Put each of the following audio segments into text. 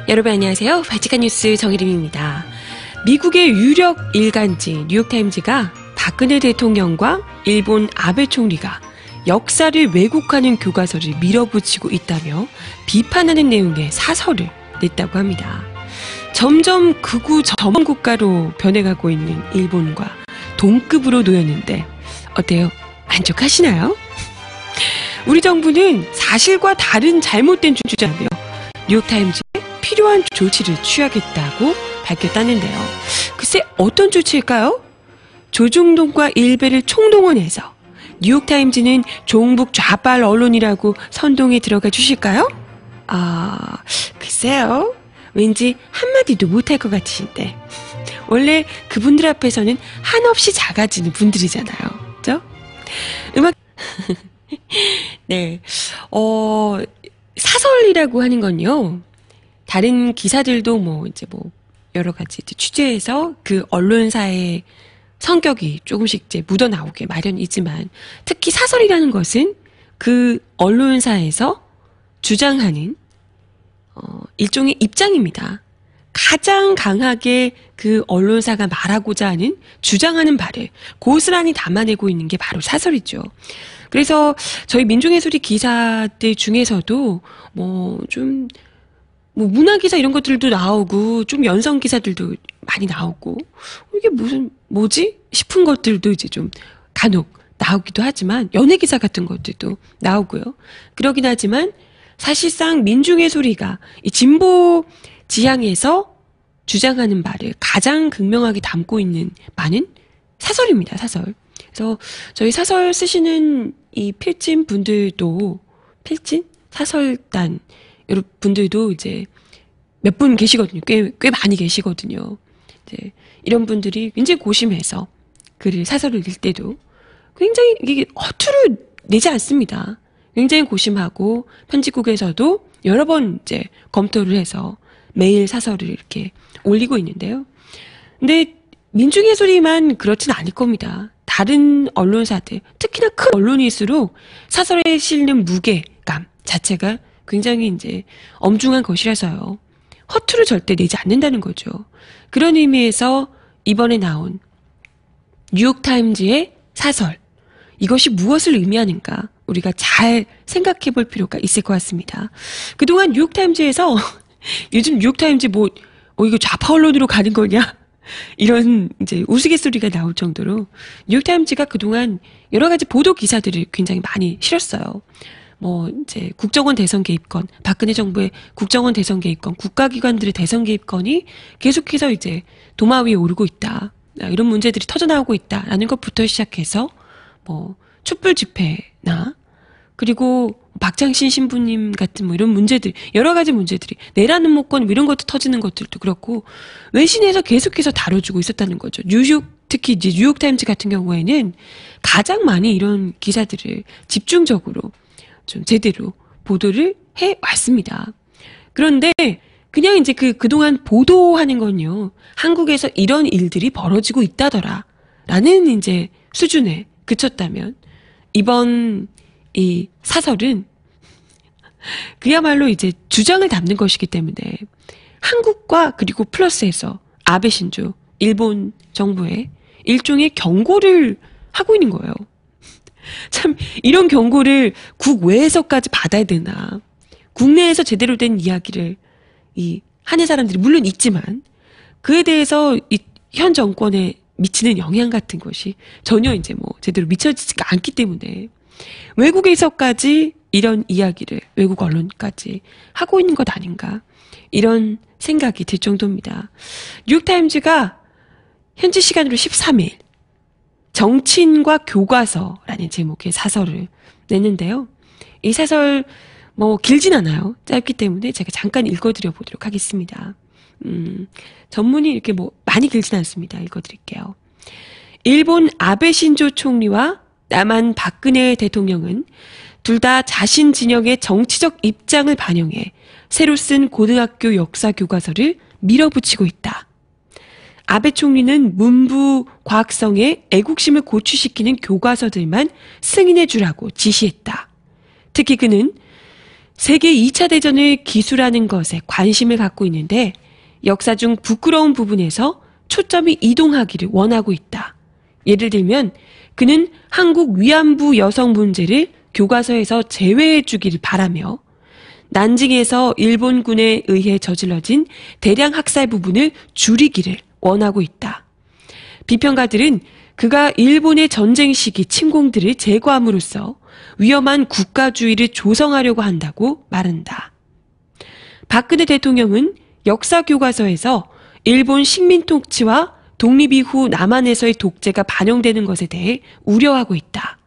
여러분 안녕하세요. 발칙한 뉴스 정혜림입니다. 미국의 유력 일간지 뉴욕타임즈가 박근혜 대통령과 일본 아베 총리가 역사를 왜곡하는 교과서를 밀어붙이고 있다며 비판하는 내용의 사설을 냈다고 합니다. 점점 극우 전문국가로 변해가고 있는 일본과 동급으로 놓였는데 어때요? 만족하시나요? 우리 정부는 사실과 다른 잘못된 주장이며 뉴욕타임즈에 필요한 조치를 취하겠다고 밝혔다는데요. 글쎄 어떤 조치일까요? 조중동과 일베를 총동원해서 뉴욕타임즈는 종북 좌빨 언론이라고 선동에 들어가 주실까요? 글쎄요. 왠지 한마디도 못할 것 같으신데 원래 그분들 앞에서는 한없이 작아지는 분들이잖아요. 그죠? 음악 네. 사설이라고 하는 건요. 다른 기사들도 여러 가지 취재해서 그 언론사의 성격이 조금씩 묻어나오게 마련이지만 특히 사설이라는 것은 그 언론사에서 주장하는 일종의 입장입니다. 가장 강하게 그 언론사가 말하고자 하는 주장하는 바를 고스란히 담아내고 있는 게 바로 사설이죠. 그래서 저희 민중의 소리 기사들 중에서도 문화 기사 이런 것들도 나오고 좀 연성 기사들도 많이 나오고 이게 뭐지 싶은 것들도 이제 좀 간혹 나오기도 하지만 연예 기사 같은 것들도 나오고요. 그러긴 하지만 사실상 민중의 소리가 이 진보 지향에서 주장하는 바를 가장 극명하게 담고 있는 바는 사설입니다. 사설. 그래서 저희 사설 쓰시는 이 필진 분들도 사설단 여러분들도 이제 몇 분 계시거든요. 꽤 많이 계시거든요. 이제 이런 분들이 굉장히 고심해서 사설을 낼 때도 굉장히 이게 허투루 내지 않습니다. 굉장히 고심하고 편집국에서도 여러 번 이제 검토를 해서 매일 사설을 이렇게 올리고 있는데요. 근데 민중의 소리만 그렇진 않을 겁니다. 다른 언론사들, 특히나 큰 언론일수록 사설에 실는 무게감 자체가 굉장히 이제 엄중한 것이라서요. 허투루 절대 내지 않는다는 거죠. 그런 의미에서 이번에 나온 뉴욕타임즈의 사설, 이것이 무엇을 의미하는가 우리가 잘 생각해 볼 필요가 있을 것 같습니다. 그동안 뉴욕타임즈에서 요즘 뉴욕타임즈 이거 좌파 언론으로 가는 거냐? 이런 이제 우스갯소리가 나올 정도로 뉴욕타임즈가 그동안 여러 가지 보도 기사들을 굉장히 많이 실었어요. 이제 국정원 대선 개입건, 박근혜 정부의 국정원 대선 개입건, 국가기관들의 대선 개입건이 계속해서 이제 도마 위에 오르고 있다. 이런 문제들이 터져나오고 있다라는 것부터 시작해서 촛불 집회나 그리고 박장신 신부님 같은 이런 문제들, 여러 가지 문제들이 내라는 목건 이런 것도 터지는 것들도 그렇고 외신에서 계속해서 다뤄주고 있었다는 거죠. 특히 이제 뉴욕타임즈 같은 경우에는 가장 많이 이런 기사들을 집중적으로 좀 제대로 보도를 해 왔습니다. 그런데 그냥 이제 그동안 보도하는 건요. 한국에서 이런 일들이 벌어지고 있다더라. 라는 이제 수준에 그쳤다면 이번 이 사설은 그야말로 이제 주장을 담는 것이기 때문에 한국과 그리고 플러스해서 아베 신조, 일본 정부에 일종의 경고를 하고 있는 거예요. 참 이런 경고를 국외에서까지 받아야 되나. 국내에서 제대로 된 이야기를 하는 사람들이 물론 있지만 그에 대해서 현 정권에 미치는 영향 같은 것이 전혀 이제 제대로 미쳐지지가 않기 때문에 외국에서까지 이런 이야기를 외국 언론까지 하고 있는 것 아닌가 이런 생각이 들 정도입니다. 뉴욕타임즈가 현지 시간으로 13일 정치인과 교과서라는 제목의 사설을 냈는데요. 이 사설 길진 않아요. 짧기 때문에 제가 잠깐 읽어드려 보도록 하겠습니다. 전문이 이렇게 많이 길진 않습니다. 읽어드릴게요. 일본 아베 신조 총리와 남한 박근혜 대통령은 둘 다 자신 진영의 정치적 입장을 반영해 새로 쓴 고등학교 역사 교과서를 밀어붙이고 있다. 아베 총리는 문부 과학성에 애국심을 고취시키는 교과서들만 승인해 주라고 지시했다. 특히 그는 세계 2차 대전을 기술하는 것에 관심을 갖고 있는데 역사 중 부끄러운 부분에서 초점이 이동하기를 원하고 있다. 예를 들면 그는 한국 위안부 여성 문제를 교과서에서 제외해 주기를 바라며 난징에서 일본군에 의해 저질러진 대량 학살 부분을 줄이기를 원하고 있다. 비평가들은 그가 일본의 전쟁 시기 침공들을 제거함으로써 위험한 국가주의를 조성하려고 한다고 말한다. 박근혜 대통령은 역사 교과서에서 일본 식민 통치와 독립 이후 남한에서의 독재가 반영되는 것에 대해 우려하고 있다.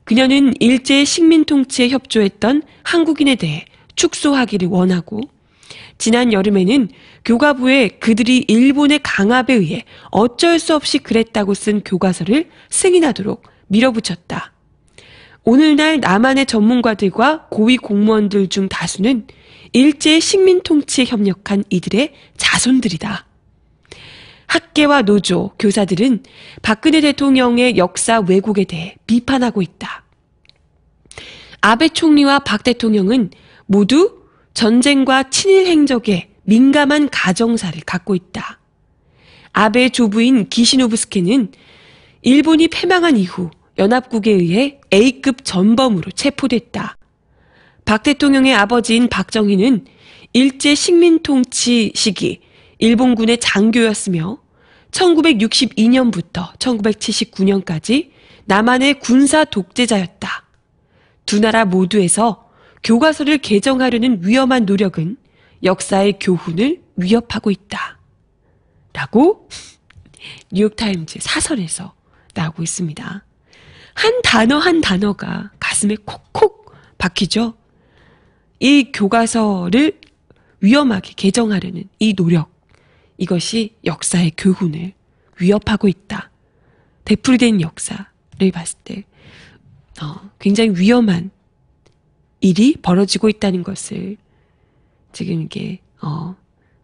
그녀는 일제 식민 통치에 협조했던 한국인에 대해 축소하기를 원하고 지난 여름에는 교과부에 그들이 일본의 강압에 의해 어쩔 수 없이 그랬다고 쓴 교과서를 승인하도록 밀어붙였다. 오늘날 남한의 전문가들과 고위 공무원들 중 다수는 일제 식민 통치에 협력한 이들의 자손들이다. 학계와 노조, 교사들은 박근혜 대통령의 역사 왜곡에 대해 비판하고 있다. 아베 총리와 박 대통령은 모두 전쟁과 친일 행적에 민감한 가정사를 갖고 있다. 아베 조부인 기시노부스케는 일본이 패망한 이후 연합국에 의해 A급 전범으로 체포됐다. 박 대통령의 아버지인 박정희는 일제 식민통치 시기 일본군의 장교였으며 1962년부터 1979년까지 남한의 군사 독재자였다. 두 나라 모두에서 교과서를 개정하려는 위험한 노력은 역사의 교훈을 위협하고 있다. 라고 뉴욕타임즈 사설에서 나오고 있습니다. 한 단어 한 단어가 가슴에 콕콕 박히죠. 이 교과서를 위험하게 개정하려는 이 노력, 이것이 역사의 교훈을 위협하고 있다. 되풀이된 역사를 봤을 때 굉장히 위험한 일이 벌어지고 있다는 것을 지금 이게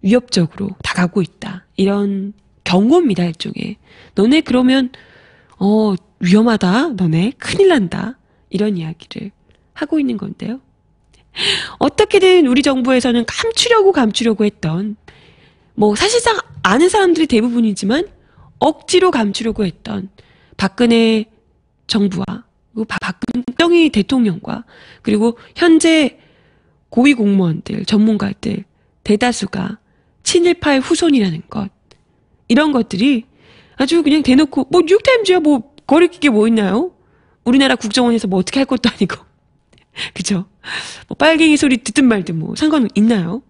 위협적으로 다가오고 있다. 이런 경고입니다. 일종의. 너네 그러면 위험하다. 너네 큰일 난다. 이런 이야기를 하고 있는 건데요. 어떻게든 우리 정부에서는 감추려고 했던 사실상 아는 사람들이 대부분이지만 억지로 감추려고 했던 박근혜 정부와 박근혜 대통령과 그리고 현재 고위 공무원들, 전문가들 대다수가 친일파의 후손이라는 것, 이런 것들이 아주 그냥 대놓고 뉴욕타임즈야 거리낄 게 뭐 있나요? 우리나라 국정원에서 어떻게 할 것도 아니고 그죠? 빨갱이 소리 듣든 말든 상관은 있나요?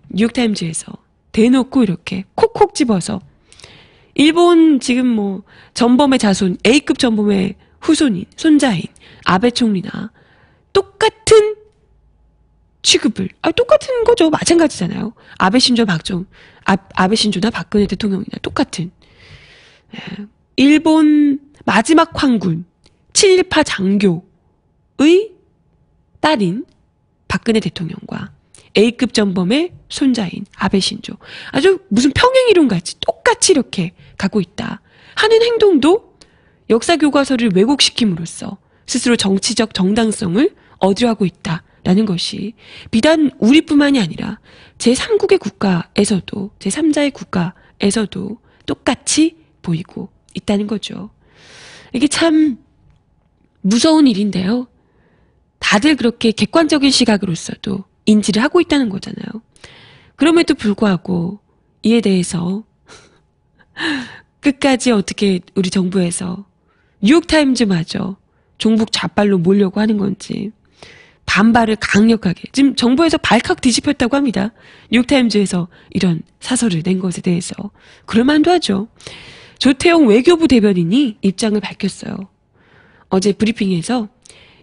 뉴욕타임즈에서 대놓고 이렇게 콕콕 집어서 일본 지금 전범의 자손, A급 전범의 후손인, 손자인 아베 총리나 똑같은 취급을, 똑같은 거죠. 마찬가지잖아요. 아베 신조나 박근혜 대통령이나 똑같은. 일본 마지막 황군, 친일파 장교의 딸인 박근혜 대통령과 A급 전범의 손자인 아베 신조. 아주 무슨 평행이론 같이 똑같이 이렇게 가고 있다. 하는 행동도 역사 교과서를 왜곡시킴으로써 스스로 정치적 정당성을 얻으려고 있다라는 것이 비단 우리뿐만이 아니라 제3국의 국가에서도 제3자의 국가에서도 똑같이 보이고 있다는 거죠. 이게 참 무서운 일인데요. 다들 그렇게 객관적인 시각으로서도 인지를 하고 있다는 거잖아요. 그럼에도 불구하고 이에 대해서 끝까지 어떻게 우리 정부에서 뉴욕타임즈마저 종북 좌빨로 몰려고 하는 건지 반발을 강력하게 지금 정부에서 발칵 뒤집혔다고 합니다. 뉴욕타임즈에서 이런 사설을 낸 것에 대해서 그럴만도 하죠. 조태용 외교부 대변인이 입장을 밝혔어요. 어제 브리핑에서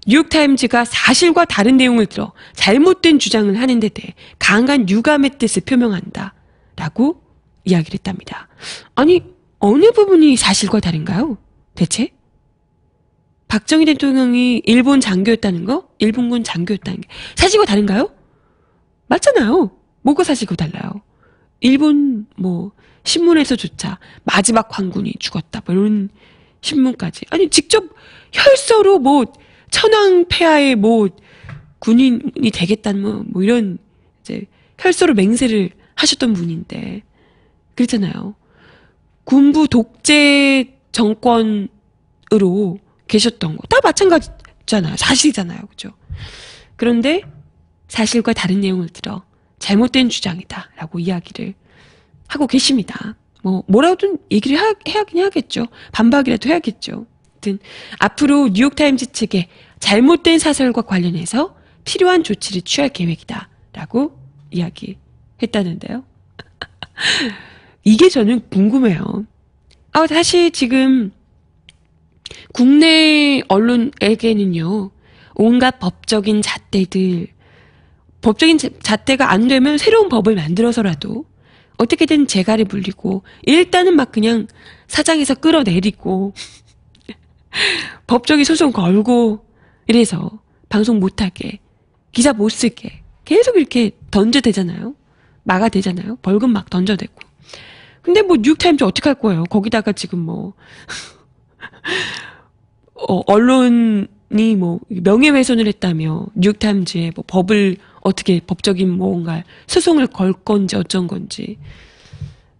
뉴욕타임즈가 사실과 다른 내용을 들어 잘못된 주장을 하는 데 대해 강한 유감의 뜻을 표명한다 라고 이야기를 했답니다. 아니 어느 부분이 사실과 다른가요? 대체? 박정희 대통령이 일본 장교였다는 거? 일본군 장교였다는 게 사실과 다른가요? 맞잖아요. 뭐가 사실과 달라요? 일본 신문에서조차 마지막 황군이 죽었다 이런 신문까지, 아니 직접 혈서로 천황 폐하의 군인이 되겠다는 뭐 이런 이제 혈서로 맹세를 하셨던 분인데 그렇잖아요. 군부 독재 정권으로 계셨던 거 다 마찬가지잖아요. 사실이잖아요. 그죠? 그런데 사실과 다른 내용을 들어 잘못된 주장이다라고 이야기를 하고 계십니다. 뭐라도 얘기를 해야긴 해야겠죠. 반박이라도 해야겠죠. 아무튼 앞으로 뉴욕타임즈 측에 잘못된 사설과 관련해서 필요한 조치를 취할 계획이다라고 이야기했다는데요. 이게 저는 궁금해요. 사실 지금 국내 언론에게는요, 온갖 법적인 잣대가 안 되면 새로운 법을 만들어서라도 어떻게든 재갈이 물리고 일단은 막 그냥 사장에서 끌어내리고 법적인 소송 걸고 이래서 방송 못하게 기사 못 쓰게 계속 이렇게 던져대잖아요. 막아대잖아요. 벌금 막 던져대고. 근데 뭐 뉴욕타임즈 어떻게 할 거예요? 거기다가 지금 언론이 명예훼손을 했다며 뉴욕타임즈에 법을 어떻게 법적인 뭔가 소송을 걸 건지 어쩐 건지.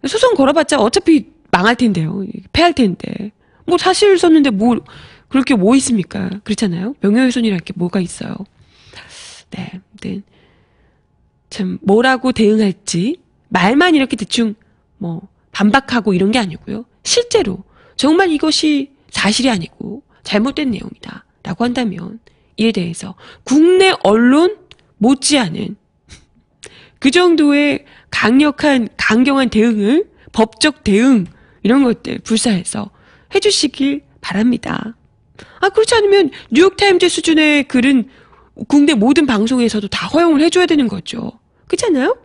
소송 걸어봤자 어차피 망할 텐데요. 패할 텐데. 사실 썼는데 그렇게 뭐 있습니까? 그렇잖아요. 명예훼손이랄 게 뭐가 있어요. 네. 근데 참 뭐라고 대응할지 말만 이렇게 대충 반박하고 이런 게 아니고요. 실제로 정말 이것이 사실이 아니고 잘못된 내용이다 라고 한다면 이에 대해서 국내 언론 못지않은 그 정도의 강경한 대응을 법적 대응 이런 것들 불사해서 해주시길 바랍니다. 그렇지 않으면 뉴욕타임즈 수준의 글은 국내 모든 방송에서도 다 허용을 해줘야 되는 거죠. 그렇지 않아요?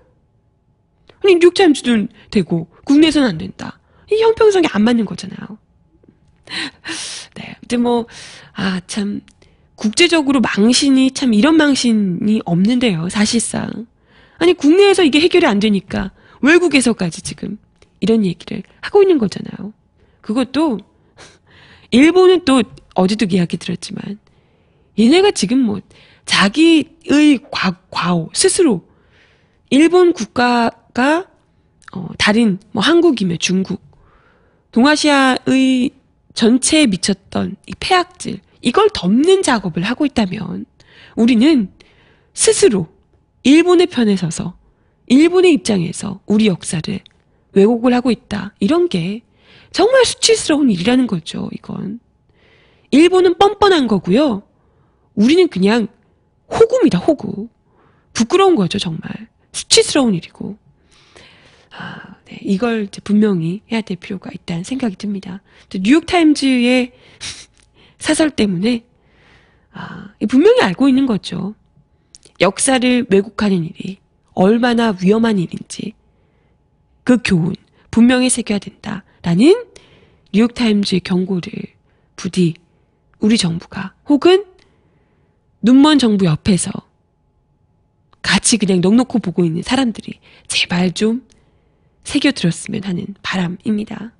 아니 뉴욕타임즈는 되고 국내에서는 안 된다. 이 형평성이 안 맞는 거잖아요. 네, 근데 참 국제적으로 망신이 참 이런 망신이 없는데요. 사실상 아니 국내에서 이게 해결이 안 되니까 외국에서까지 지금 이런 얘기를 하고 있는 거잖아요. 그것도 일본은 또 어제도 이야기 들었지만 얘네가 지금 자기의 과오 스스로 일본 국가가 다른 한국이며 중국 동아시아의 전체에 미쳤던 이 폐악질 이걸 덮는 작업을 하고 있다면 우리는 스스로 일본의 편에 서서 일본의 입장에서 우리 역사를 왜곡을 하고 있다. 이런 게 정말 수치스러운 일이라는 거죠. 이건 일본은 뻔뻔한 거고요. 우리는 그냥 호구입니다. 호구. 부끄러운 거죠. 정말 수치스러운 일이고 네, 이걸 이제 분명히 해야 될 필요가 있다는 생각이 듭니다. 뉴욕타임즈의 사설 때문에 분명히 알고 있는 거죠. 역사를 왜곡하는 일이 얼마나 위험한 일인지 그 교훈 분명히 새겨야 된다라는 뉴욕타임즈의 경고를 부디 우리 정부가 혹은 눈먼 정부 옆에서 같이 그냥 넋놓고 보고 있는 사람들이 제발 좀 새겨들었으면 하는 바람입니다.